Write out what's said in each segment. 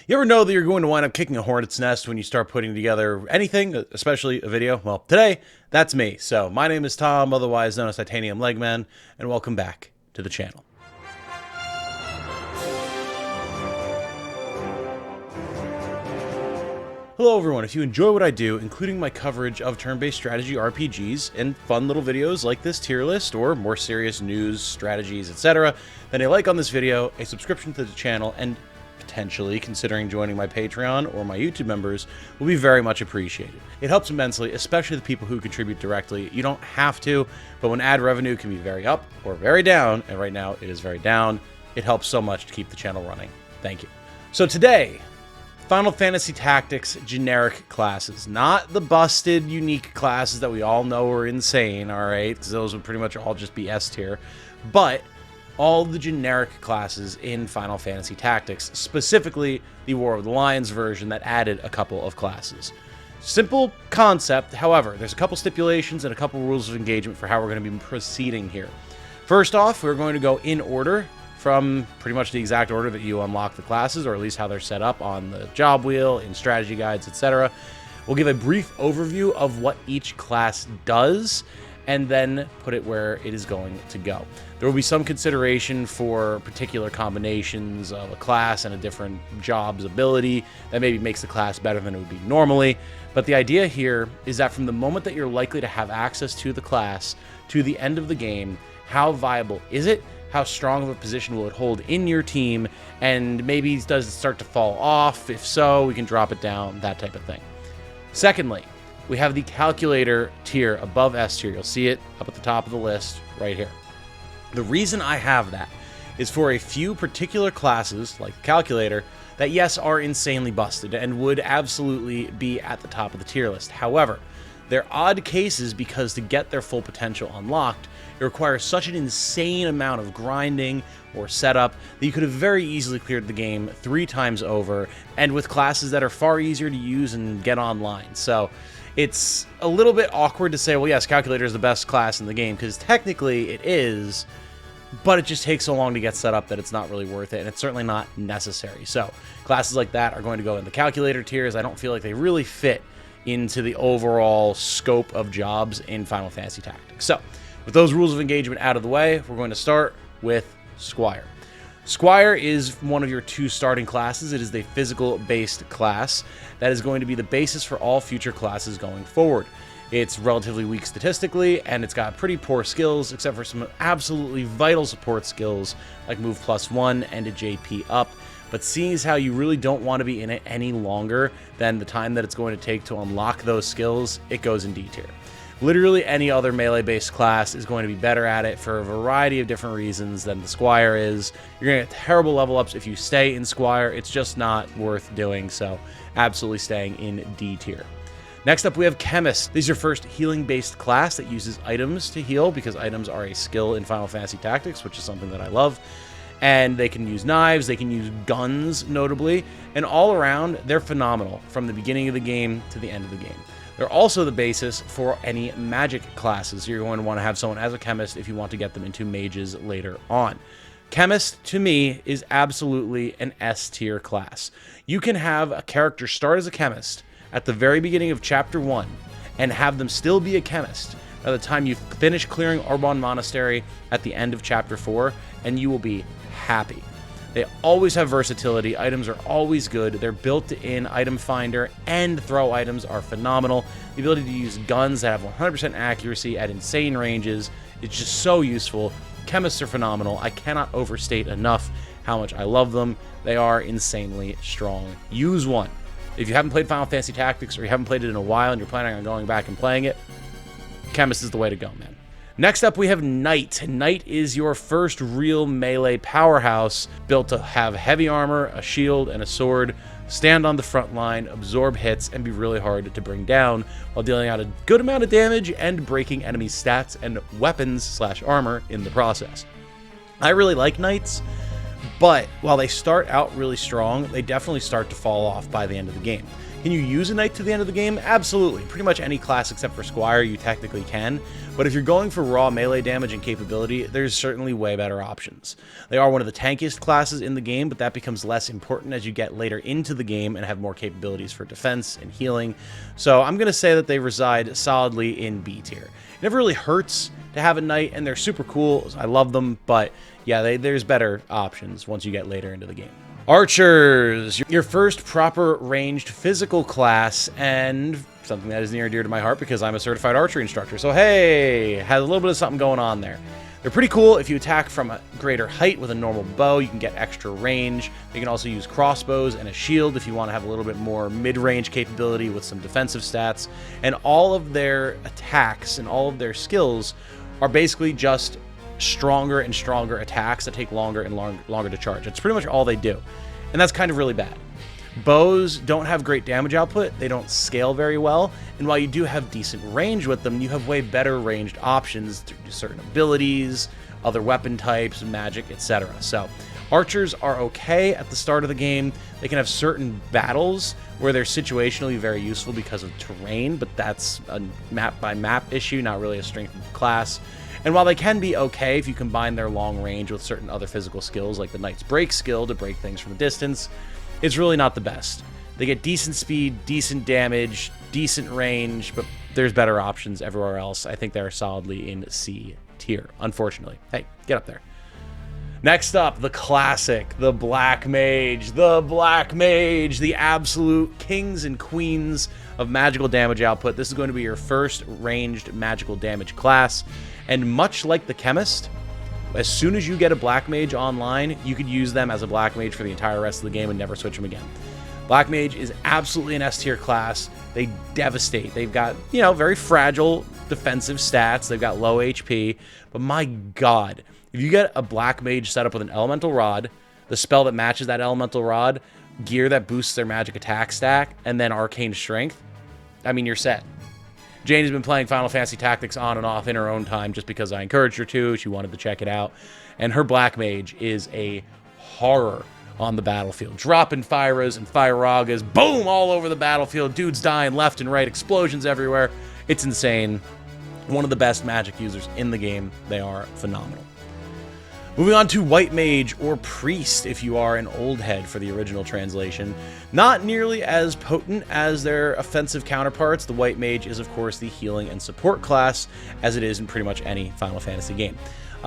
You ever know that you're going to wind up kicking a hornet's nest when you start putting together anything, especially a video? Well, today, that's me. So, my name is Tom, otherwise known as Titanium Legman, and welcome back to the channel. Hello everyone, if you enjoy what I do, including my coverage of turn-based strategy RPGs and fun little videos like this tier list or more serious news, strategies, etc., then a like on this video, a subscription to the channel, and potentially considering joining my Patreon or my YouTube members will be very much appreciated. It helps immensely, especially the people who contribute directly. You don't have to, but when ad revenue can be very up or very down, and right now it is very down, it helps so much to keep the channel running. Thank you. So today, Final Fantasy Tactics generic classes, not the busted unique classes that we all know are insane, alright, because those would pretty much all just be S tier, but all the generic classes in Final Fantasy Tactics, specifically the War of the Lions version that added a couple of classes. Simple concept, however, there's a couple stipulations and a couple rules of engagement for how we're going to be proceeding here. First off, we're going to go in order from pretty much the exact order that you unlock the classes, or at least how they're set up on the job wheel, in strategy guides, etc. We'll give a brief overview of what each class does, and then put it where it is going to go. There will be some consideration for particular combinations of a class and a different job's ability that maybe makes the class better than it would be normally, but the idea here is that from the moment that you're likely to have access to the class to the end of the game, how viable is it? How strong of a position will it hold in your team? And maybe does it start to fall off? If so, we can drop it down, that type of thing. Secondly, we have the calculator tier above S tier. You'll see it up at the top of the list right here. The reason I have that is for a few particular classes, like the calculator, that yes, are insanely busted and would absolutely be at the top of the tier list. However, they're odd cases because to get their full potential unlocked, it requires such an insane amount of grinding or setup that you could have very easily cleared the game 3 times over, and with classes that are far easier to use and get online. So it's a little bit awkward to say, well, yes, calculator is the best class in the game, because technically it is, but it just takes so long to get set up that it's not really worth it, and it's certainly not necessary. So classes like that are going to go in the calculator tiers. I don't feel like they really fit into the overall scope of jobs in Final Fantasy Tactics. So with those rules of engagement out of the way, we're going to start with Squire. Squire is one of your 2 starting classes. It is the physical-based class that is going to be the basis for all future classes going forward. It's relatively weak statistically, and it's got pretty poor skills, except for some absolutely vital support skills like Move +1 and a JP up. But seeing as how you really don't want to be in it any longer than the time that it's going to take to unlock those skills, it goes in D tier. Literally any other melee-based class is going to be better at it for a variety of different reasons than the Squire is. You're going to get terrible level ups if you stay in Squire. It's just not worth doing, so absolutely staying in D tier. Next up, we have Chemist. This is your first healing-based class that uses items to heal, because items are a skill in Final Fantasy Tactics, which is something that I love. And they can use knives, they can use guns, notably, and all around, they're phenomenal from the beginning of the game to the end of the game. They're also the basis for any magic classes. You're going to want to have someone as a chemist if you want to get them into mages later on. Chemist, to me, is absolutely an S tier class. You can have a character start as a chemist at the very beginning of Chapter 1 and have them still be a chemist by the time you finish clearing Arbonne Monastery at the end of Chapter 4, and you will be happy. They always have versatility. Items are always good. Their built-in item finder and throw items are phenomenal. The ability to use guns that have 100% accuracy at insane ranges is just so useful. Chemists are phenomenal. I cannot overstate enough how much I love them. They are insanely strong. Use one. If you haven't played Final Fantasy Tactics, or you haven't played it in a while and you're planning on going back and playing it, Chemist is the way to go, man. Next up, we have Knight. Knight is your first real melee powerhouse, built to have heavy armor, a shield, and a sword, stand on the front line, absorb hits, and be really hard to bring down while dealing out a good amount of damage and breaking enemy stats and weapons/armor in the process. I really like Knights, But while they start out really strong, they definitely start to fall off by the end of the game. Can you use a knight to the end of the game? Absolutely. Pretty much any class except for Squire you technically can, but if you're going for raw melee damage and capability, there's certainly way better options. They are one of the tankiest classes in the game, but that becomes less important as you get later into the game and have more capabilities for defense and healing. So I'm going to say that they reside solidly in B tier. It never really hurts to have a knight, and they're super cool. I love them, but yeah, there's better options once you get later into the game. Archers, your first proper ranged physical class, and something that is near and dear to my heart because I'm a certified archery instructor. So hey, has a little bit of something going on there. They're pretty cool. If you attack from a greater height with a normal bow, you can get extra range. You can also use crossbows and a shield if you want to have a little bit more mid-range capability with some defensive stats. And all of their attacks and all of their skills are basically just stronger and stronger attacks that take longer and longer to charge. It's pretty much all they do, and that's kind of really bad. Bows don't have great damage output, they don't scale very well, and while you do have decent range with them, you have way better ranged options through certain abilities, other weapon types, magic, etc. So archers are okay at the start of the game. They can have certain battles where they're situationally very useful because of terrain, but that's a map by map issue, not really a strength of the class. And while they can be okay if you combine their long range with certain other physical skills, like the Knight's Break skill to break things from a distance, it's really not the best. They get decent speed, decent damage, decent range, but there's better options everywhere else. I think they're solidly in C tier, unfortunately. Hey, get up there. Next up, the classic, the Black Mage. The Black Mage, the absolute kings and queens of magical damage output. This is going to be your first ranged magical damage class. And much like the Chemist, as soon as you get a Black Mage online, you could use them as a Black Mage for the entire rest of the game and never switch them again. Black Mage is absolutely an S tier class. They devastate. They've got, very fragile defensive stats. They've got low HP. But my God, if you get a Black Mage set up with an Elemental Rod, the spell that matches that Elemental Rod, gear that boosts their magic attack stack, and then Arcane Strength, I mean, you're set. Jane has been playing Final Fantasy Tactics on and off in her own time just because I encouraged her to. She wanted to check it out. And her Black Mage is a horror on the battlefield. Dropping Fyras and Fyragas, boom, all over the battlefield. Dudes dying left and right, explosions everywhere. It's insane. One of the best magic users in the game. They are phenomenal. Moving on to White Mage, or Priest if you are an old head for the original translation. Not nearly as potent as their offensive counterparts. The White Mage is, of course, the healing and support class, as it is in pretty much any Final Fantasy game.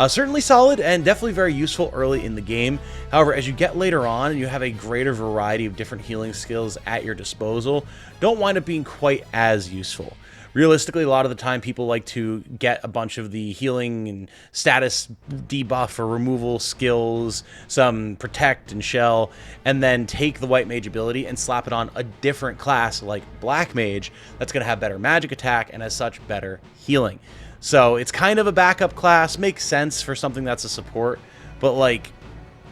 Certainly solid and definitely very useful early in the game. However, as you get later on and you have a greater variety of different healing skills at your disposal, don't wind up being quite as useful. Realistically, a lot of the time people like to get a bunch of the healing and status debuff or removal skills, some protect and shell, and then take the White Mage ability and slap it on a different class like Black Mage that's going to have better magic attack and as such better healing. So it's kind of a backup class, makes sense for something that's a support, but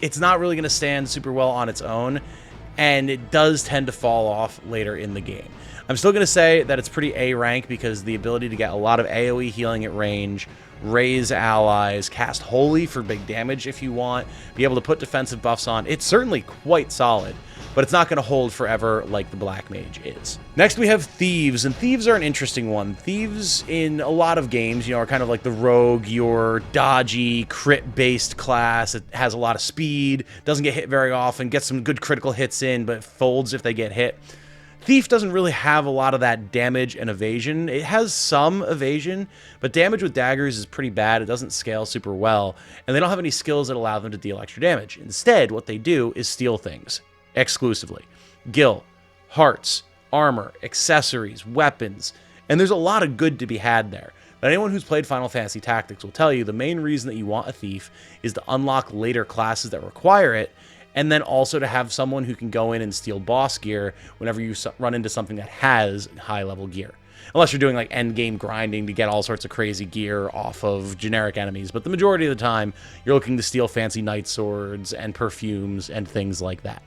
it's not really going to stand super well on its own, and it does tend to fall off later in the game. I'm still going to say that it's pretty A rank because the ability to get a lot of AoE healing at range, raise allies, cast Holy for big damage if you want, be able to put defensive buffs on, it's certainly quite solid, but it's not going to hold forever like the Black Mage is. Next we have Thieves, and Thieves are an interesting one. Thieves in a lot of games, are kind of like the rogue, your dodgy, crit-based class. It has a lot of speed, doesn't get hit very often, gets some good critical hits in, but folds if they get hit. Thief doesn't really have a lot of that damage and evasion. It has some evasion, but damage with daggers is pretty bad. It doesn't scale super well, and they don't have any skills that allow them to deal extra damage. Instead, what they do is steal things, exclusively. Gil, hearts, armor, accessories, weapons, and there's a lot of good to be had there. But anyone who's played Final Fantasy Tactics will tell you the main reason that you want a thief is to unlock later classes that require it, and then also to have someone who can go in and steal boss gear whenever you run into something that has high-level gear. Unless you're doing end-game grinding to get all sorts of crazy gear off of generic enemies, but the majority of the time, you're looking to steal fancy knight swords and perfumes and things like that.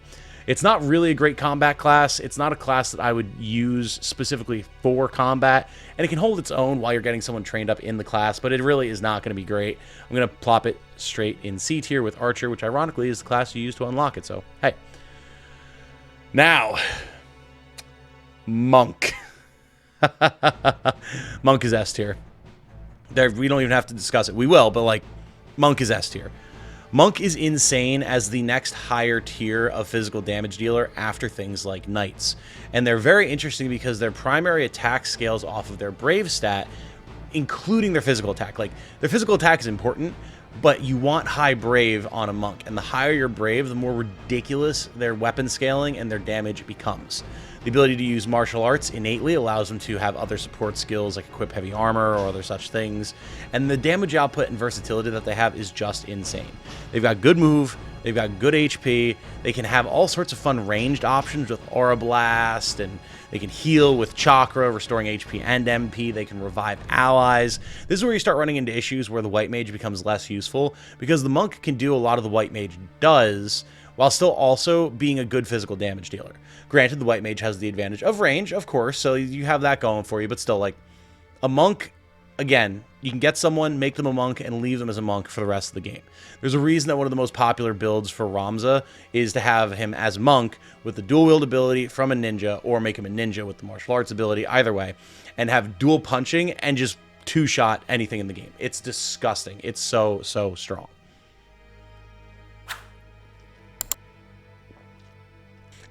It's not really a great combat class. It's not a class that I would use specifically for combat, and it can hold its own while you're getting someone trained up in the class, but it really is not going to be great. I'm going to plop it straight in C tier with Archer, which ironically is the class you use to unlock it, so hey. Now, Monk. Monk is S tier. We don't even have to discuss it. We will, but like, Monk is S tier. Monk is insane as the next higher tier of physical damage dealer after things like Knights. And they're very interesting because their primary attack scales off of their Brave stat, including their physical attack. Like, their physical attack is important, but you want high Brave on a Monk. And the higher your Brave, the more ridiculous their weapon scaling and their damage becomes. The ability to use martial arts innately allows them to have other support skills like equip heavy armor or other such things. And the damage output and versatility that they have is just insane. They've got good move, they've got good HP, they can have all sorts of fun ranged options with Aura Blast, and they can heal with Chakra, restoring HP and MP, they can revive allies. This is where you start running into issues where the White Mage becomes less useful, because the Monk can do a lot of the White Mage does, while still also being a good physical damage dealer. Granted, the White Mage has the advantage of range, of course, so you have that going for you, but still, like, a Monk, again, you can get someone, make them a Monk, and leave them as a Monk for the rest of the game. There's a reason that one of the most popular builds for Ramza is to have him as Monk with the dual-wield ability from a Ninja, or make him a Ninja with the martial arts ability, either way, and have dual punching and just two-shot anything in the game. It's disgusting. It's so, so strong.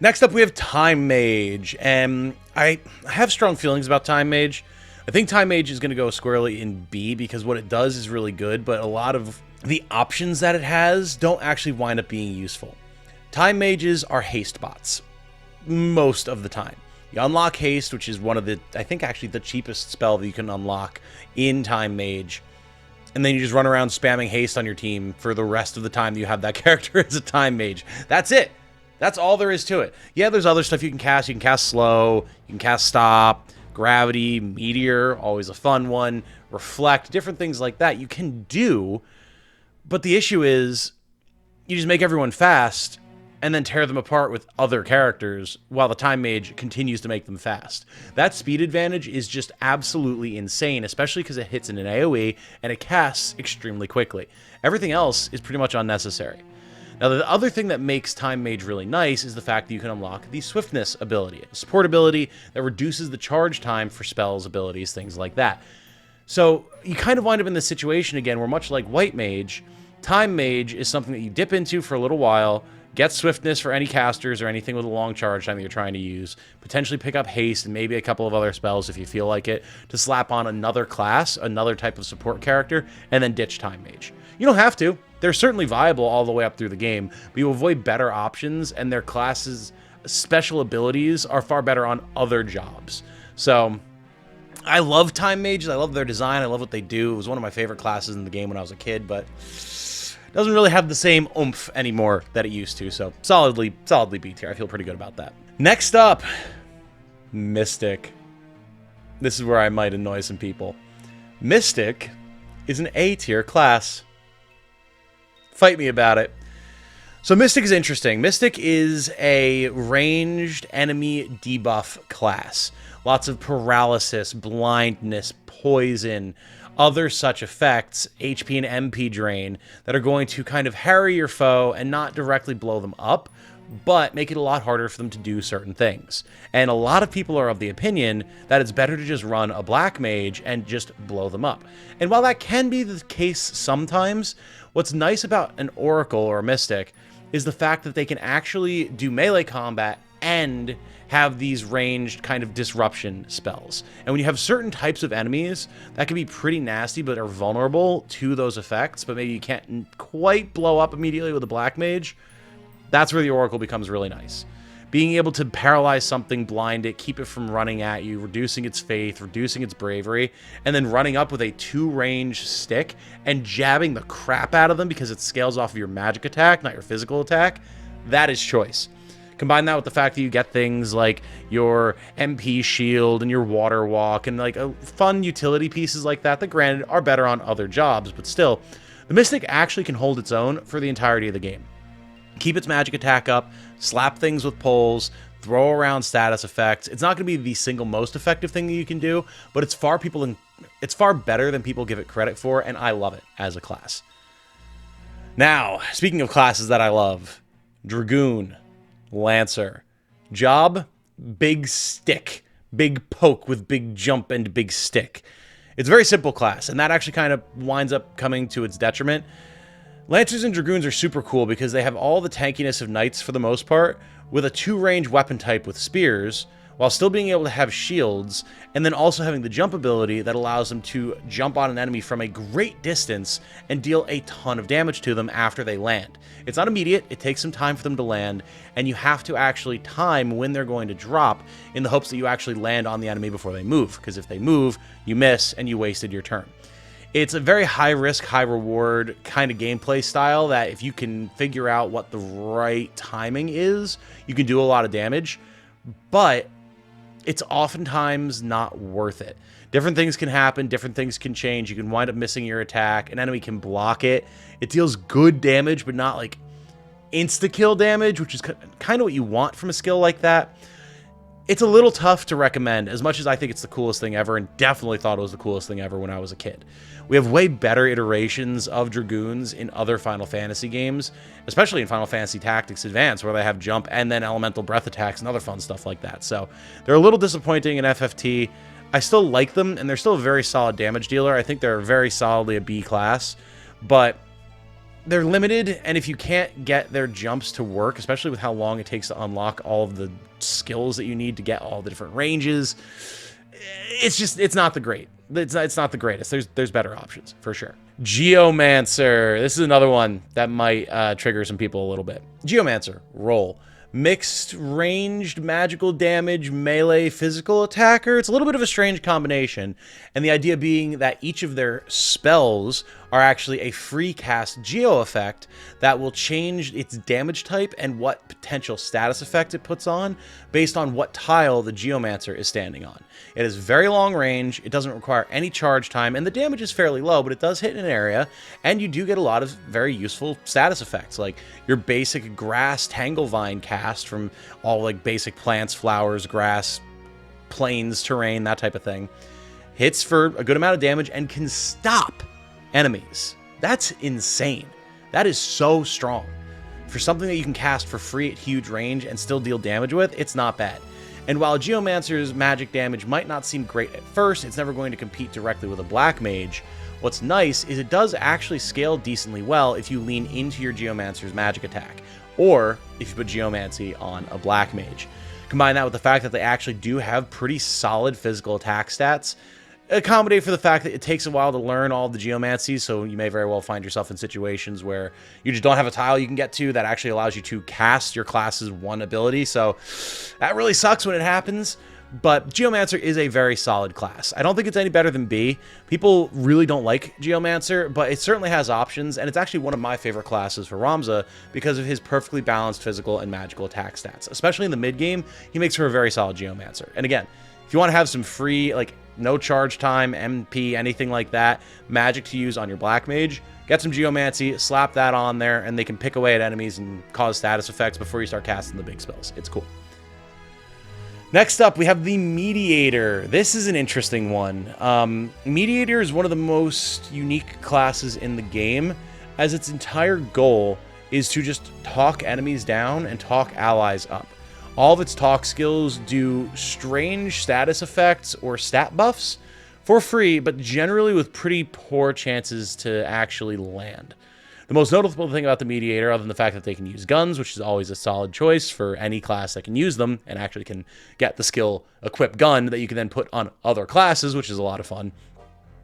Next up, we have Time Mage, and I have strong feelings about Time Mage. I think Time Mage is going to go squarely in B because what it does is really good, but a lot of the options that it has don't actually wind up being useful. Time Mages are haste bots, most of the time. You unlock haste, which is one of the, I think actually the cheapest spell that you can unlock in Time Mage, and then you just run around spamming haste on your team for the rest of the time that you have that character as a Time Mage. That's it. That's all there is to it. Yeah, there's other stuff you can cast. You can cast Slow, you can cast Stop, Gravity, Meteor, always a fun one, Reflect, different things like that you can do, but the issue is you just make everyone fast and then tear them apart with other characters while the Time Mage continues to make them fast. That speed advantage is just absolutely insane, especially because it hits in an AoE and it casts extremely quickly. Everything else is pretty much unnecessary. Now, the other thing that makes Time Mage really nice is the fact that you can unlock the Swiftness ability, a support ability that reduces the charge time for spells, abilities, things like that. So you kind of wind up in this situation again where, much like White Mage, Time Mage is something that you dip into for a little while, get Swiftness for any casters or anything with a long charge time that you're trying to use, potentially pick up Haste and maybe a couple of other spells if you feel like it, to slap on another class, another type of support character, and then ditch Time Mage. You don't have to. They're certainly viable all the way up through the game, but you avoid better options, and their classes' special abilities are far better on other jobs. So I love Time Mages. I love their design. I love what they do. It was one of my favorite classes in the game when I was a kid, but doesn't really have the same oomph anymore that it used to. So solidly B tier. I feel pretty good about that. Next up, Mystic. This is where I might annoy some people. Mystic is an A tier class. Fight me about it. So Mystic is interesting. Mystic is a ranged enemy debuff class. Lots of paralysis, blindness, poison, other such effects, HP and MP drain, that are going to kind of harry your foe and not directly blow them up, but make it a lot harder for them to do certain things. And a lot of people are of the opinion that it's better to just run a Black Mage and just blow them up. And while that can be the case sometimes, what's nice about an Oracle or a Mystic is the fact that they can actually do melee combat and have these ranged kind of disruption spells. And when you have certain types of enemies that can be pretty nasty but are vulnerable to those effects, but maybe you can't quite blow up immediately with a Black Mage, that's where the Oracle becomes really nice. Being able to paralyze something, blind it, keep it from running at you, reducing its faith, reducing its bravery, and then running up with a 2-range stick and jabbing the crap out of them because it scales off of your magic attack, not your physical attack, that is choice. Combine that with the fact that you get things like your MP shield and your water walk and like fun utility pieces like that granted are better on other jobs, but still, the Mystic actually can hold its own for the entirety of the game. keep its magic attack up, slap things with poles, throw around status effects. It's not going to be the single most effective thing that you can do, but it's far better than people give it credit for, and I love it as a class. Now, speaking of classes that I love, Dragoon, Lancer. Job, big stick. Big poke with big jump and big stick. It's a very simple class, and that actually kind of winds up coming to its detriment. Lancers and Dragoons are super cool because they have all the tankiness of Knights for the most part, with a 2-range weapon type with spears, while still being able to have shields, and then also having the jump ability that allows them to jump on an enemy from a great distance and deal a ton of damage to them after they land. It's not immediate, it takes some time for them to land, and you have to actually time when they're going to drop in the hopes that you actually land on the enemy before they move, because if they move, you miss and you wasted your turn. It's a very high risk, high reward kind of gameplay style that if you can figure out what the right timing is, you can do a lot of damage, but it's oftentimes not worth it. Different things can happen, different things can change. You can wind up missing your attack, an enemy can block it. It deals good damage, but not like insta-kill damage, which is kind of what you want from a skill like that. It's a little tough to recommend, as much as I think it's the coolest thing ever, and definitely thought it was the coolest thing ever when I was a kid. We have way better iterations of Dragoons in other Final Fantasy games, especially in Final Fantasy Tactics Advance, where they have jump and then elemental breath attacks and other fun stuff like that. So they're a little disappointing in FFT. I still like them, and they're still a very solid damage dealer. I think they're very solidly a B class, but they're limited, and if you can't get their jumps to work, especially with how long it takes to unlock all of the skills that you need to get all the different ranges, it's not the great. It's not the greatest. There's better options, for sure. Geomancer. This is another one that might trigger some people a little bit. Geomancer, roll. Mixed ranged magical damage, melee physical attacker. It's a little bit of a strange combination, and the idea being that each of their spells are actually a free cast geo effect that will change its damage type and what potential status effect it puts on based on what tile the Geomancer is standing on. It is very long range, it doesn't require any charge time, and the damage is fairly low, but it does hit an area, and you do get a lot of very useful status effects, like your basic grass Tanglevine cast from all like basic plants, flowers, grass, plains, terrain, that type of thing. Hits for a good amount of damage and can stop enemies. That's insane. That is so strong. For something that you can cast for free at huge range and still deal damage with, it's not bad. And while Geomancer's magic damage might not seem great at first, it's never going to compete directly with a Black Mage. What's nice is it does actually scale decently well if you lean into your Geomancer's magic attack, or if you put Geomancy on a Black Mage. Combine that with the fact that they actually do have pretty solid physical attack stats. Accommodate for the fact that it takes a while to learn all the Geomancies, so you may very well find yourself in situations where you just don't have a tile you can get to that actually allows you to cast your class's one ability, so that really sucks when it happens. But Geomancer is a very solid class. I don't think it's any better than B. People really don't like Geomancer, but it certainly has options, and it's actually one of my favorite classes for Ramza because of his perfectly balanced physical and magical attack stats. Especially in the mid-game, he makes for a very solid Geomancer. And again, if you want to have some free, like, no charge time, MP, anything like that, magic to use on your Black Mage, get some Geomancy, slap that on there, and they can pick away at enemies and cause status effects before you start casting the big spells. It's cool. Next up, we have the Mediator. This is an interesting one. Mediator is one of the most unique classes in the game, as its entire goal is to just talk enemies down and talk allies up. All of its talk skills do strange status effects or stat buffs for free, but generally with pretty poor chances to actually land. The most notable thing about the Mediator, other than the fact that they can use guns, which is always a solid choice for any class that can use them and actually can get the skill equip gun that you can then put on other classes, which is a lot of fun,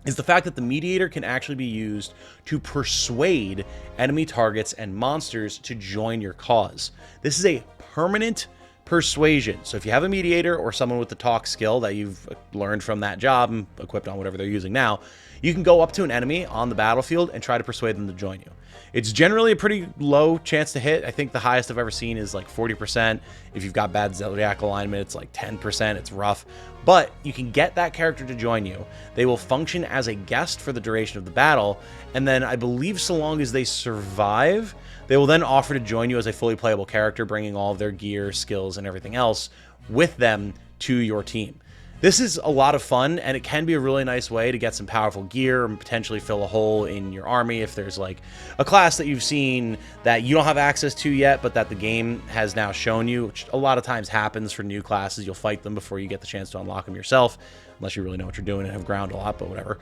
is the fact that the Mediator can actually be used to persuade enemy targets and monsters to join your cause. This is a permanent persuasion. So if you have a Mediator or someone with the talk skill that you've learned from that job and equipped on whatever they're using now, you can go up to an enemy on the battlefield and try to persuade them to join you. It's generally a pretty low chance to hit. I think the highest I've ever seen is like 40%. If you've got bad Zodiac alignment, it's like 10%. It's rough. But you can get that character to join you. They will function as a guest for the duration of the battle, and then I believe so long as they survive, they will then offer to join you as a fully playable character, bringing all of their gear, skills, and everything else with them to your team. This is a lot of fun, and it can be a really nice way to get some powerful gear and potentially fill a hole in your army if there's like a class that you've seen that you don't have access to yet, but that the game has now shown you, which a lot of times happens for new classes. You'll fight them before you get the chance to unlock them yourself, unless you really know what you're doing and have ground a lot, but whatever.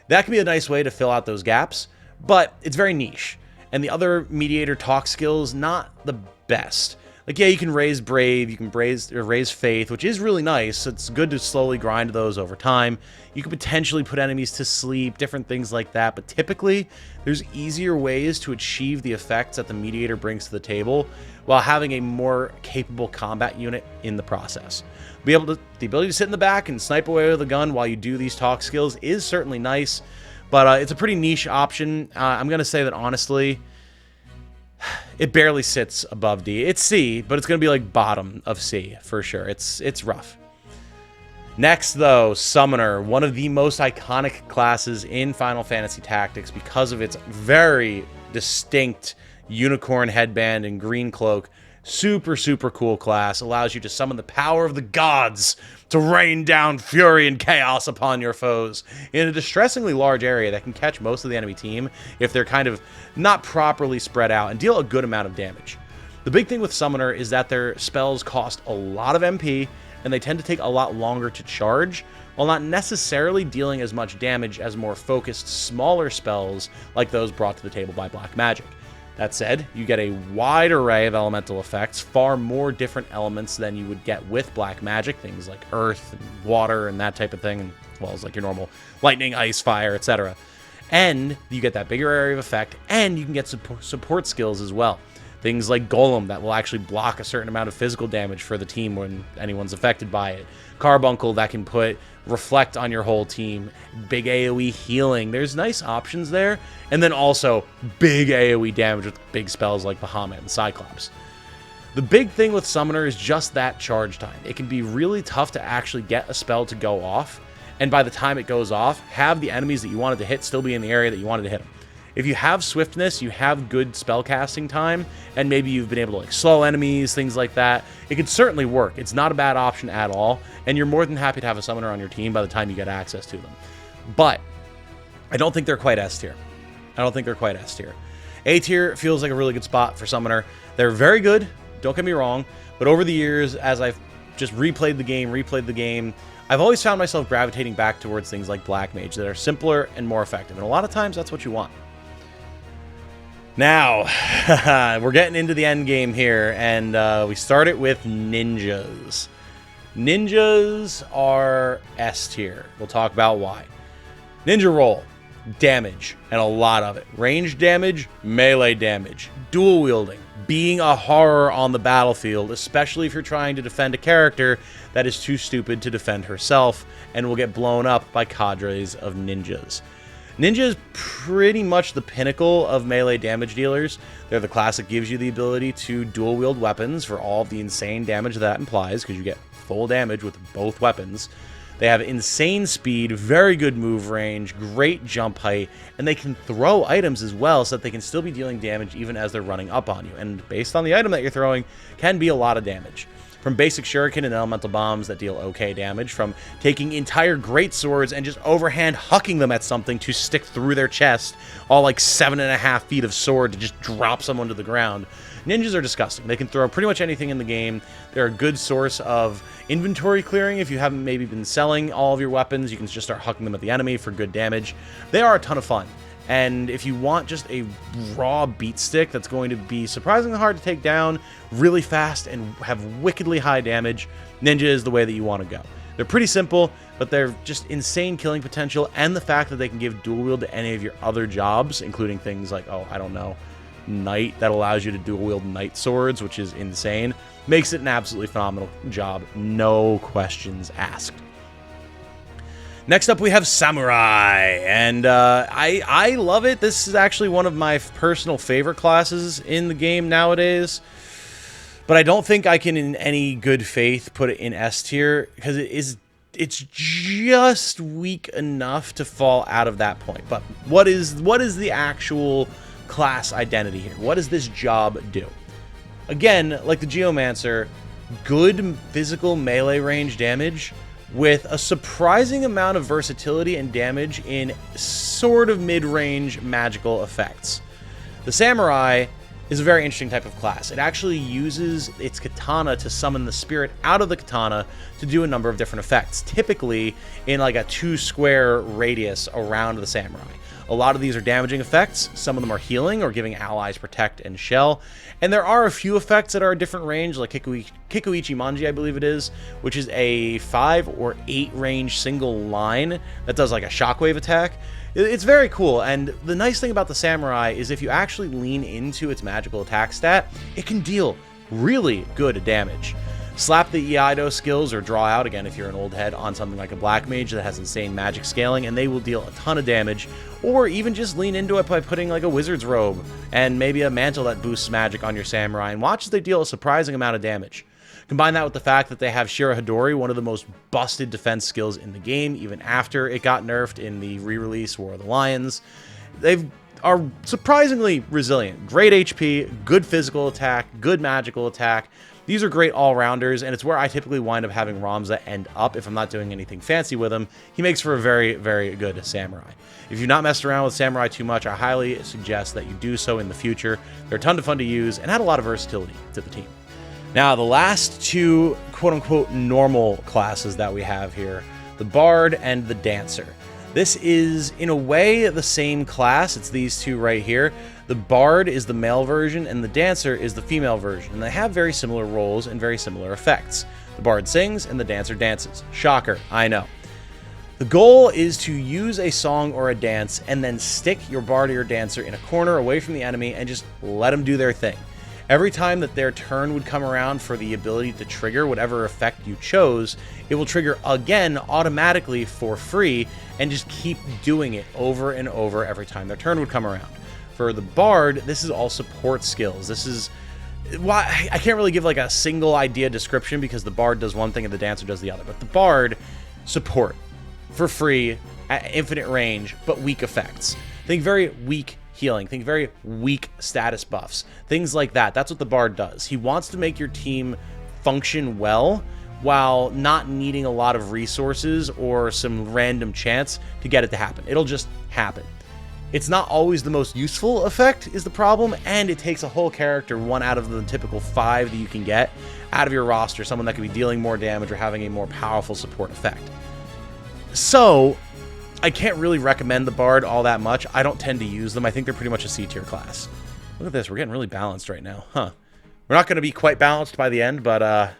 That can be a nice way to fill out those gaps, but it's very niche. And the other Mediator talk skills, not the best. Like, yeah, you can raise Brave, you can raise Faith, which is really nice. It's good to slowly grind those over time. You can potentially put enemies to sleep, different things like that, but typically there's easier ways to achieve the effects that the Mediator brings to the table while having a more capable combat unit in the process. The ability to sit in the back and snipe away with a gun while you do these talk skills is certainly nice, but it's a pretty niche option. I'm going to say that, honestly, it barely sits above D. It's C, but it's going to be like bottom of C for sure. It's rough. Next, though, Summoner, one of the most iconic classes in Final Fantasy Tactics because of its very distinct unicorn headband and green cloak. Super, super cool class. Allows you to summon the power of the gods to rain down fury and chaos upon your foes in a distressingly large area that can catch most of the enemy team if they're kind of not properly spread out and deal a good amount of damage. The big thing with Summoner is that their spells cost a lot of MP and they tend to take a lot longer to charge, while not necessarily dealing as much damage as more focused, smaller spells like those brought to the table by Black Magic. That said, you get a wide array of elemental effects, far more different elements than you would get with Black Magic, things like earth and water and that type of thing, as well as like your normal lightning, ice, fire, etc. And you get that bigger area of effect, and you can get support skills as well. Things like Golem that will actually block a certain amount of physical damage for the team when anyone's affected by it. Carbuncle that can put reflect on your whole team. Big AoE healing. There's nice options there. And then also big AoE damage with big spells like Bahamut and Cyclops. The big thing with Summoner is just that charge time. It can be really tough to actually get a spell to go off. And by the time it goes off, have the enemies that you wanted to hit still be in the area that you wanted to hit them. If you have swiftness, you have good spell casting time, and maybe you've been able to like slow enemies, things like that, it could certainly work. It's not a bad option at all, and you're more than happy to have a Summoner on your team by the time you get access to them. But I don't think they're quite S tier. A tier feels like a really good spot for Summoner. They're very good, don't get me wrong, but over the years, as I've just replayed the game, I've always found myself gravitating back towards things like Black Mage that are simpler and more effective, and a lot of times that's what you want. Now, we're getting into the end game here, and we start it with ninjas. Ninjas are S tier. We'll talk about why. Ninja roll, damage, and a lot of it. Range damage, melee damage, dual wielding, being a horror on the battlefield, especially if you're trying to defend a character that is too stupid to defend herself and will get blown up by cadres of ninjas. Ninja is pretty much the pinnacle of melee damage dealers. They're the class that gives you the ability to dual wield weapons for all of the insane damage that implies, because you get full damage with both weapons. They have insane speed, very good move range, great jump height, and they can throw items as well so that they can still be dealing damage even as they're running up on you. And based on the item that you're throwing, can be a lot of damage. From basic shuriken and elemental bombs that deal okay damage, from taking entire great swords and just overhand hucking them at something to stick through their chest, all like 7.5 feet of sword to just drop someone to the ground. Ninjas are disgusting. They can throw pretty much anything in the game. They're a good source of inventory clearing. If you haven't maybe been selling all of your weapons, you can just start hucking them at the enemy for good damage. They are a ton of fun. And if you want just a raw beat stick that's going to be surprisingly hard to take down, really fast, and have wickedly high damage, Ninja is the way that you want to go. They're pretty simple, but they're just insane killing potential, and the fact that they can give dual wield to any of your other jobs, including things like, oh, I don't know, Knight, that allows you to dual wield Knight swords, which is insane, makes it an absolutely phenomenal job. No questions asked. Next up, we have Samurai, and I love it. This is actually one of my personal favorite classes in the game nowadays, but I don't think I can in any good faith put it in S tier, because it is it's just weak enough to fall out of that point. But what is the actual class identity here? What does this job do? Again, like the Geomancer, good physical melee range damage with a surprising amount of versatility and damage in sort of mid-range magical effects. The Samurai is a very interesting type of class. It actually uses its katana to summon the spirit out of the katana to do a number of different effects, typically in like a 2-square radius around the Samurai. A lot of these are damaging effects, some of them are healing or giving allies protect and shell, and there are a few effects that are a different range, like Kikuichi Manji, I believe it is, which is a 5 or 8 range single line that does like a shockwave attack. It's very cool, and the nice thing about the Samurai is if you actually lean into its magical attack stat, it can deal really good damage. Slap the Iaido skills or draw out, again if you're an old head, on something like a Black Mage that has insane magic scaling, and they will deal a ton of damage, or even just lean into it by putting like a Wizard's Robe and maybe a Mantle that boosts magic on your Samurai, and watch as they deal a surprising amount of damage. Combine that with the fact that they have Shira Hidori, one of the most busted defense skills in the game, even after it got nerfed in the re-release War of the Lions. They are surprisingly resilient. Great HP, good physical attack, good magical attack. These are great all-rounders, and it's where I typically wind up having Ramza end up if I'm not doing anything fancy with him. He makes for a very, very good Samurai. If you've not messed around with Samurai too much, I highly suggest that you do so in the future. They're a ton of fun to use and add a lot of versatility to the team. Now, the last two quote-unquote normal classes that we have here, the Bard and the Dancer. This is, in a way, the same class. It's these two right here. The Bard is the male version, and the Dancer is the female version, and they have very similar roles and very similar effects. The Bard sings, and the Dancer dances. Shocker, I know. The goal is to use a song or a dance, and then stick your Bard or your Dancer in a corner away from the enemy, and just let them do their thing. Every time that their turn would come around for the ability to trigger whatever effect you chose, it will trigger again automatically for free and just keep doing it over and over every time their turn would come around. For the Bard, this is all support skills. This is why I can't really give like a single idea description because the Bard does one thing and the Dancer does the other. But the Bard, support for free at infinite range, but weak effects. Think very weak healing. Think very weak status buffs. Things like that. That's what the Bard does. He wants to make your team function well while not needing a lot of resources or some random chance to get it to happen. It'll just happen. It's not always the most useful effect is the problem, and it takes a whole character, one out of the typical 5 that you can get out of your roster, someone that could be dealing more damage or having a more powerful support effect. So I can't really recommend the Bard all that much. I don't tend to use them. I think they're pretty much a C tier class. Look at this. We're getting really balanced right now. Huh. We're not going to be quite balanced by the end, but I'm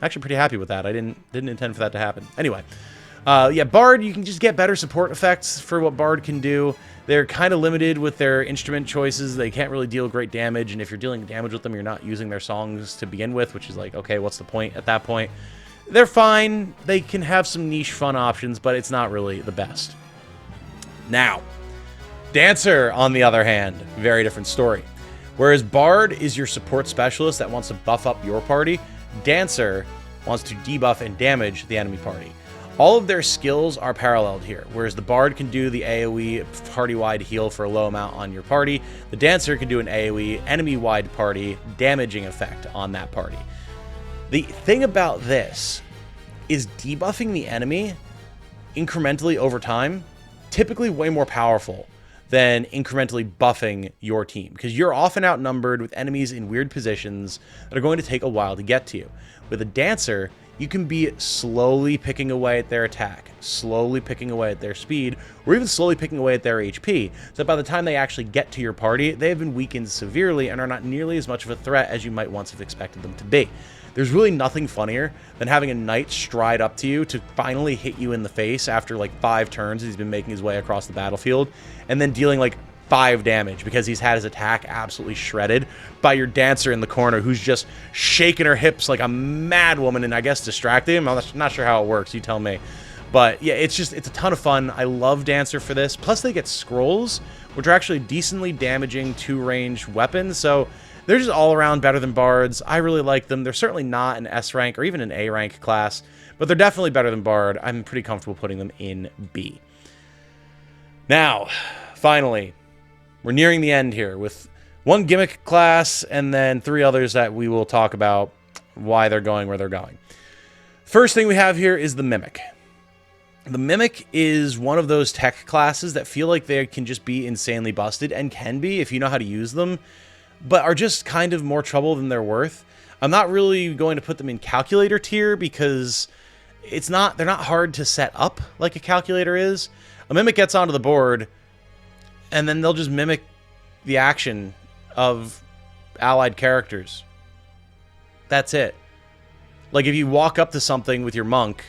actually pretty happy with that. I didn't intend for that to happen. Anyway, yeah, Bard, you can just get better support effects for what Bard can do. They're kind of limited with their instrument choices. They can't really deal great damage, and if you're dealing damage with them, you're not using their songs to begin with, which is like, okay, what's the point at that point? They're fine. They can have some niche fun options, but it's not really the best. Now, Dancer, on the other hand, very different story. Whereas Bard is your support specialist that wants to buff up your party, Dancer wants to debuff and damage the enemy party. All of their skills are paralleled here, whereas the Bard can do the AoE party-wide heal for a low amount on your party, the Dancer can do an AoE enemy-wide party damaging effect on that party. The thing about this is debuffing the enemy incrementally over time, typically way more powerful than incrementally buffing your team, because you're often outnumbered with enemies in weird positions that are going to take a while to get to you. With a Dancer, you can be slowly picking away at their attack, slowly picking away at their speed, or even slowly picking away at their HP, so that by the time they actually get to your party, they have been weakened severely and are not nearly as much of a threat as you might once have expected them to be. There's really nothing funnier than having a knight stride up to you to finally hit you in the face after like 5 turns he's been making his way across the battlefield, and then dealing like 5 damage because he's had his attack absolutely shredded by your Dancer in the corner who's just shaking her hips like a mad woman and I guess distracting him. I'm not sure how it works, you tell me. But yeah, it's a ton of fun. I love Dancer for this. Plus they get scrolls, which are actually decently damaging 2-range weapons, so they're just all around better than bards. I really like them. They're certainly not an S rank or even an A rank class, but they're definitely better than bard. I'm pretty comfortable putting them in B. Now, finally, we're nearing the end here with one gimmick class and then 3 others that we will talk about why they're going where they're going. First thing we have here is the Mimic. The Mimic is one of those tech classes that feel like they can just be insanely busted, and can be if you know how to use them, but are just kind of more trouble than they're worth. I'm not really going to put them in calculator tier because they're not hard to set up like a calculator is. A Mimic gets onto the board, and then they'll just mimic the action of allied characters. That's it. Like if you walk up to something with your monk,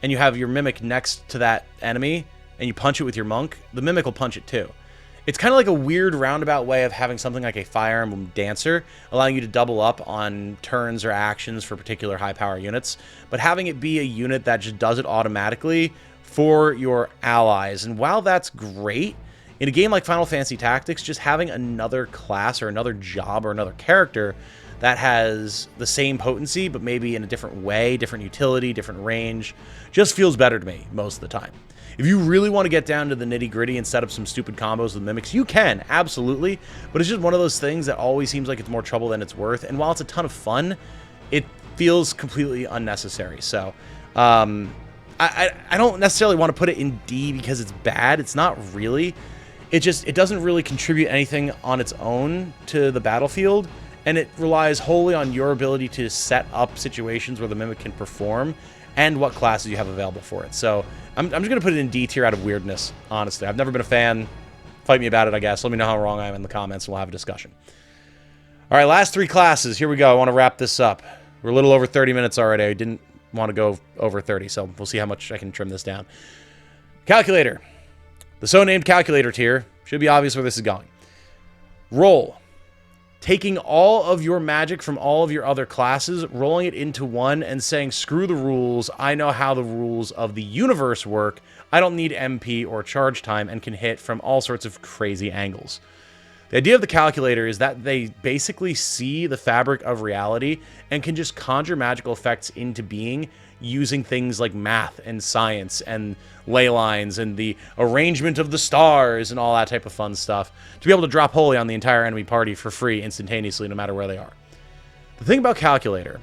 and you have your Mimic next to that enemy, and you punch it with your monk, the Mimic will punch it too. It's kind of like a weird roundabout way of having something like a Fire Emblem Dancer, allowing you to double up on turns or actions for particular high power units, but having it be a unit that just does it automatically for your allies. And while that's great, in a game like Final Fantasy Tactics, just having another class or another job or another character that has the same potency, but maybe in a different way, different utility, different range, just feels better to me most of the time. If you really want to get down to the nitty-gritty and set up some stupid combos with Mimics, you can, absolutely, but it's just one of those things that always seems like it's more trouble than it's worth, and while it's a ton of fun, it feels completely unnecessary. So, I don't necessarily want to put it in D because it's bad. It's not really. It doesn't really contribute anything on its own to the battlefield, and it relies wholly on your ability to set up situations where the Mimic can perform and what classes you have available for it. So I'm just going to put it in D tier out of weirdness, honestly. I've never been a fan. Fight me about it, I guess. Let me know how wrong I am in the comments, and we'll have a discussion. All right, last 3 classes. Here we go. I want to wrap this up. We're a little over 30 minutes already. I didn't want to go over 30, so we'll see how much I can trim this down. Calculator. The so-named calculator tier. Should be obvious where this is going. Roll. Taking all of your magic from all of your other classes, rolling it into one, and saying, screw the rules, I know how the rules of the universe work, I don't need MP or charge time, and can hit from all sorts of crazy angles. The idea of the calculator is that they basically see the fabric of reality and can just conjure magical effects into being using things like math and science and ley lines and the arrangement of the stars and all that type of fun stuff to be able to drop holy on the entire enemy party for free instantaneously no matter where they are. The thing about calculator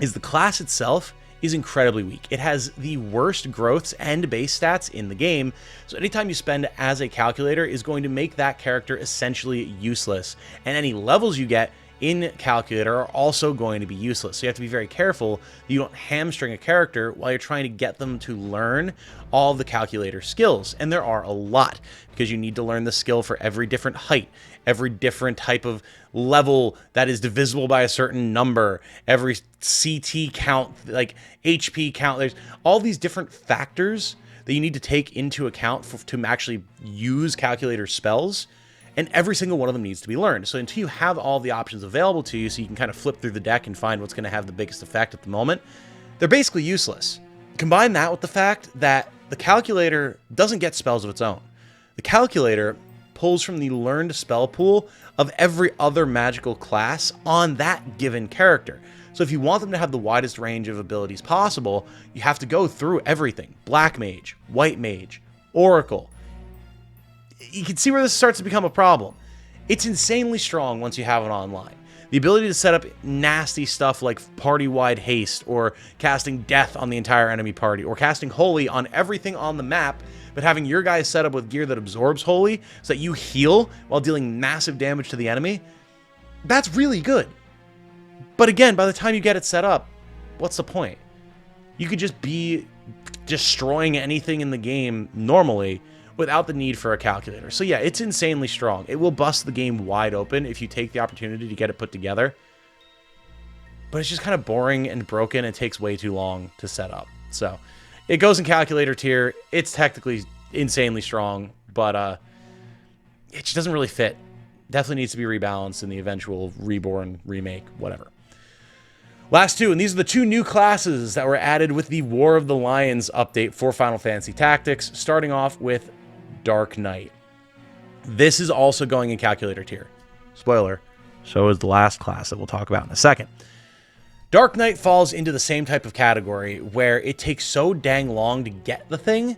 is the class itself is incredibly weak. It has the worst growths and base stats in the game, so anytime you spend as a calculator is going to make that character essentially useless, and any levels you get in calculator are also going to be useless. So you have to be very careful that you don't hamstring a character while you're trying to get them to learn all of the calculator skills. And there are a lot, because you need to learn the skill for every different height, every different type of level that is divisible by a certain number, every CT count, like HP count. There's all these different factors that you need to take into account to actually use calculator spells. And every single one of them needs to be learned. So until you have all the options available to you so you can kind of flip through the deck and find what's going to have the biggest effect at the moment, they're basically useless. Combine that with the fact that the calculator doesn't get spells of its own. The calculator pulls from the learned spell pool of every other magical class on that given character. So if you want them to have the widest range of abilities possible, you have to go through everything. Black Mage, White Mage, Oracle. You can see where this starts to become a problem. It's insanely strong once you have it online. The ability to set up nasty stuff like party-wide haste, or casting death on the entire enemy party, or casting holy on everything on the map, but having your guys set up with gear that absorbs holy so that you heal while dealing massive damage to the enemy, that's really good. But again, by the time you get it set up, what's the point? You could just be destroying anything in the game normally without the need for a calculator. So yeah, it's insanely strong. It will bust the game wide open if you take the opportunity to get it put together. But it's just kind of boring and broken and takes way too long to set up. So it goes in calculator tier. It's technically insanely strong, but it just doesn't really fit. Definitely needs to be rebalanced in the eventual reborn, remake, whatever. Last 2, and these are the 2 new classes that were added with the War of the Lions update for Final Fantasy Tactics, starting off with Dark Knight. This is also going in calculator tier. Spoiler. So is the last class that we'll talk about in a second. Dark Knight falls into the same type of category where it takes so dang long to get the thing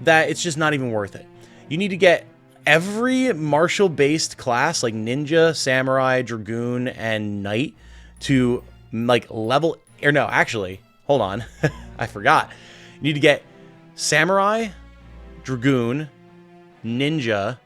that it's just not even worth it. You need to get every martial-based class like Ninja, Samurai, Dragoon, and Knight to like level... Or no, actually, hold on. I forgot. You need to get Samurai, Dragoon, Ninja,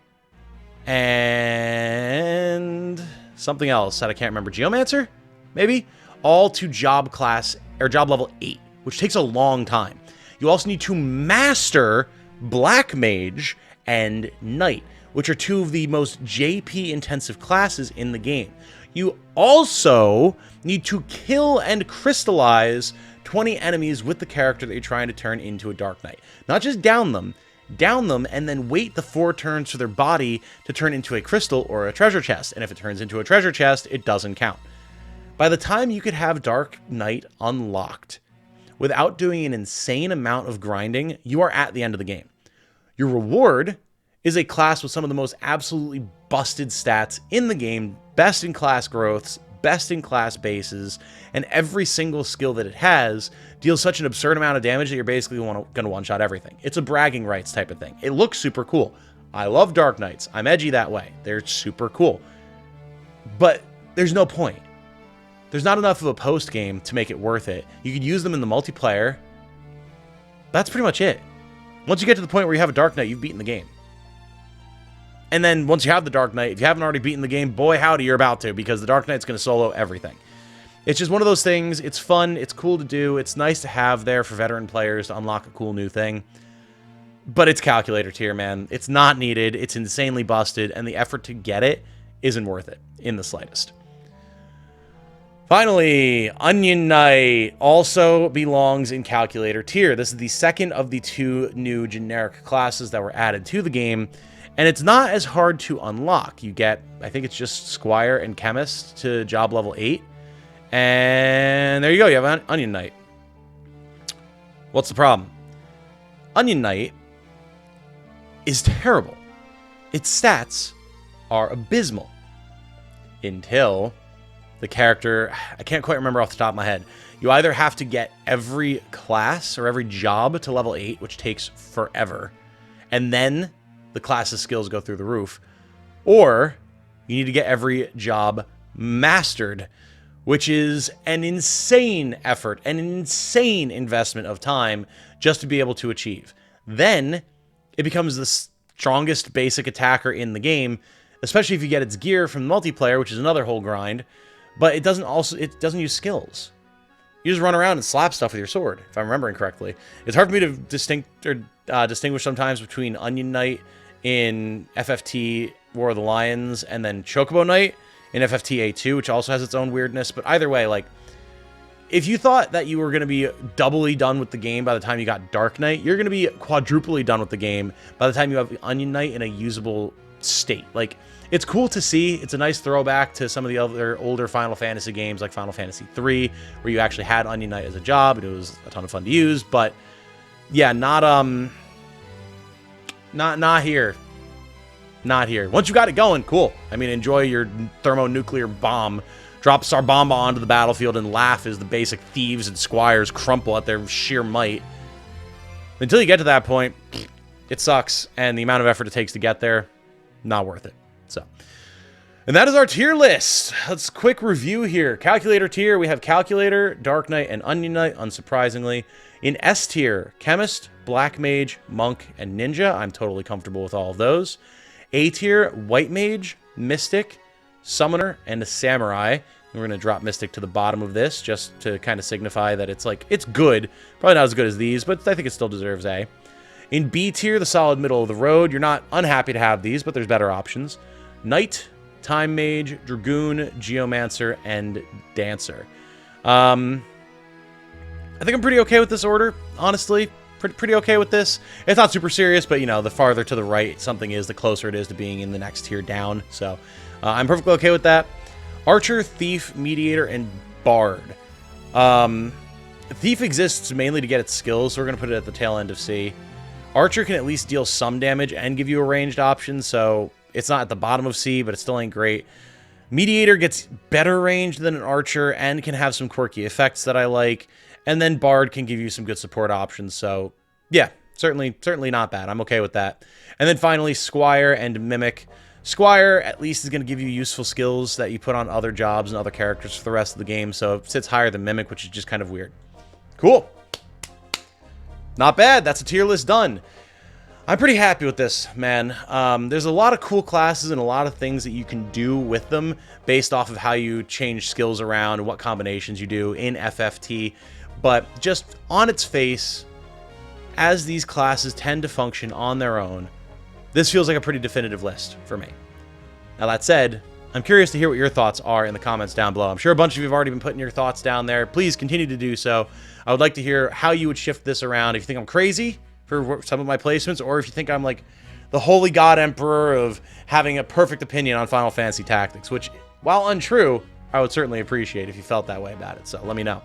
and something else that I can't remember. Geomancer? Maybe? All to job class or job level 8, which takes a long time. You also need to master Black Mage and Knight, which are two of the most JP intensive classes in the game. You also need to kill and crystallize 20 enemies with the character that you're trying to turn into a Dark Knight. Not just down them, and then wait the 4 turns for their body to turn into a crystal or a treasure chest. And if it turns into a treasure chest, it doesn't count. By the time you could have Dark Knight unlocked without doing an insane amount of grinding, you are at the end of the game. Your reward is a class with some of the most absolutely busted stats in the game, best-in-class growths, best-in-class bases, and every single skill that it has deals such an absurd amount of damage that you're basically going to one-shot everything. It's a bragging rights type of thing. It looks super cool. I love Dark Knights. I'm edgy that way. They're super cool. But there's no point. There's not enough of a post-game to make it worth it. You could use them in the multiplayer. That's pretty much it. Once you get to the point where you have a Dark Knight, you've beaten the game. And then once you have the Dark Knight, if you haven't already beaten the game, boy howdy, you're about to, because the Dark Knight's going to solo everything. It's just one of those things. It's fun. It's cool to do. It's nice to have there for veteran players to unlock a cool new thing. But it's calculator tier, man. It's not needed. It's insanely busted, and the effort to get it isn't worth it in the slightest. Finally, Onion Knight also belongs in calculator tier. This is the second of the 2 new generic classes that were added to the game, and it's not as hard to unlock. You get, I think it's just Squire and Chemist to job level 8, and there you go, you have Onion Knight. What's the problem? Onion Knight is terrible. Its stats are abysmal until the character, I can't quite remember off the top of my head. You either have to get every class or every job to level 8, which takes forever, and then the class's skills go through the roof, or you need to get every job mastered, which is an insane effort, an insane investment of time just to be able to achieve. Then it becomes the strongest basic attacker in the game, especially if you get its gear from multiplayer, which is another whole grind. But it doesn't use skills. You just run around and slap stuff with your sword, if I'm remembering correctly. It's hard for me to distinguish sometimes between Onion Knight in FFT War of the Lions and then Chocobo Knight in FFT A2, which also has its own weirdness. But either way, like, if you thought that you were going to be doubly done with the game by the time you got Dark Knight, you're going to be quadruply done with the game by the time you have Onion Knight in a usable state. Like, it's cool to see. It's a nice throwback to some of the other older Final Fantasy games like Final Fantasy III, where you actually had Onion Knight as a job, and it was a ton of fun to use. But yeah, not here. Not here. Once you got it going, cool. I mean, enjoy your thermonuclear bomb. Drop Sarbamba onto the battlefield and laugh as the basic thieves and squires crumple at their sheer might. Until you get to that point, it sucks, and the amount of effort it takes to get there, not worth it. So, and that is our tier list. Let's quick review here. Calculator tier, we have Calculator, Dark Knight, and Onion Knight, unsurprisingly. In S tier, Chemist, Black Mage, Monk, and Ninja. I'm totally comfortable with all of those. A tier, White Mage, Mystic, Summoner, and a Samurai. We're going to drop Mystic to the bottom of this just to kind of signify that it's like, it's good. Probably not as good as these, but I think it still deserves A. In B tier, the solid middle of the road. You're not unhappy to have these, but there's better options. Knight, Time Mage, Dragoon, Geomancer, and Dancer. I think I'm pretty okay with this order, honestly. Pretty okay with this. It's not super serious, but, you know, the farther to the right something is, the closer it is to being in the next tier down. So, I'm perfectly okay with that. Archer, Thief, Mediator, and Bard. Thief exists mainly to get its skills, so we're going to put it at the tail end of C. Archer can at least deal some damage and give you a ranged option, so it's not at the bottom of C, but it still ain't great. Mediator gets better range than an Archer and can have some quirky effects that I like. And then Bard can give you some good support options. So, yeah, certainly not bad. I'm okay with that. And then finally, Squire and Mimic. Squire, at least, is going to give you useful skills that you put on other jobs and other characters for the rest of the game. So it sits higher than Mimic, which is just kind of weird. Cool. Not bad. That's a tier list done. I'm pretty happy with this, man. There's a lot of cool classes and a lot of things that you can do with them based off of how you change skills around and what combinations you do in FFT. But just on its face, as these classes tend to function on their own, this feels like a pretty definitive list for me. Now, that said, I'm curious to hear what your thoughts are in the comments down below. I'm sure a bunch of you have already been putting your thoughts down there. Please continue to do so. I would like to hear how you would shift this around. If you think I'm crazy for some of my placements, or if you think I'm like the holy god emperor of having a perfect opinion on Final Fantasy Tactics, which, while untrue, I would certainly appreciate if you felt that way about it. So let me know.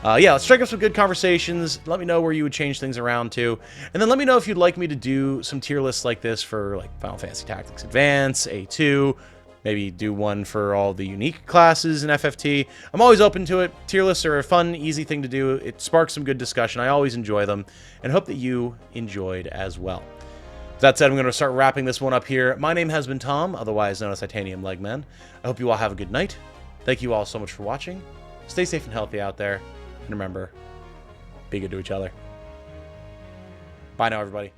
Yeah, let's strike up some good conversations. Let me know where you would change things around to. And then let me know if you'd like me to do some tier lists like this for like Final Fantasy Tactics Advance, A2, maybe do one for all the unique classes in FFT. I'm always open to it. Tier lists are a fun, easy thing to do. It sparks some good discussion. I always enjoy them, and hope that you enjoyed as well. With that said, I'm going to start wrapping this one up here. My name has been Tom, otherwise known as Titanium Legman. I hope you all have a good night. Thank you all so much for watching. Stay safe and healthy out there. And remember, be good to each other. Bye now, everybody.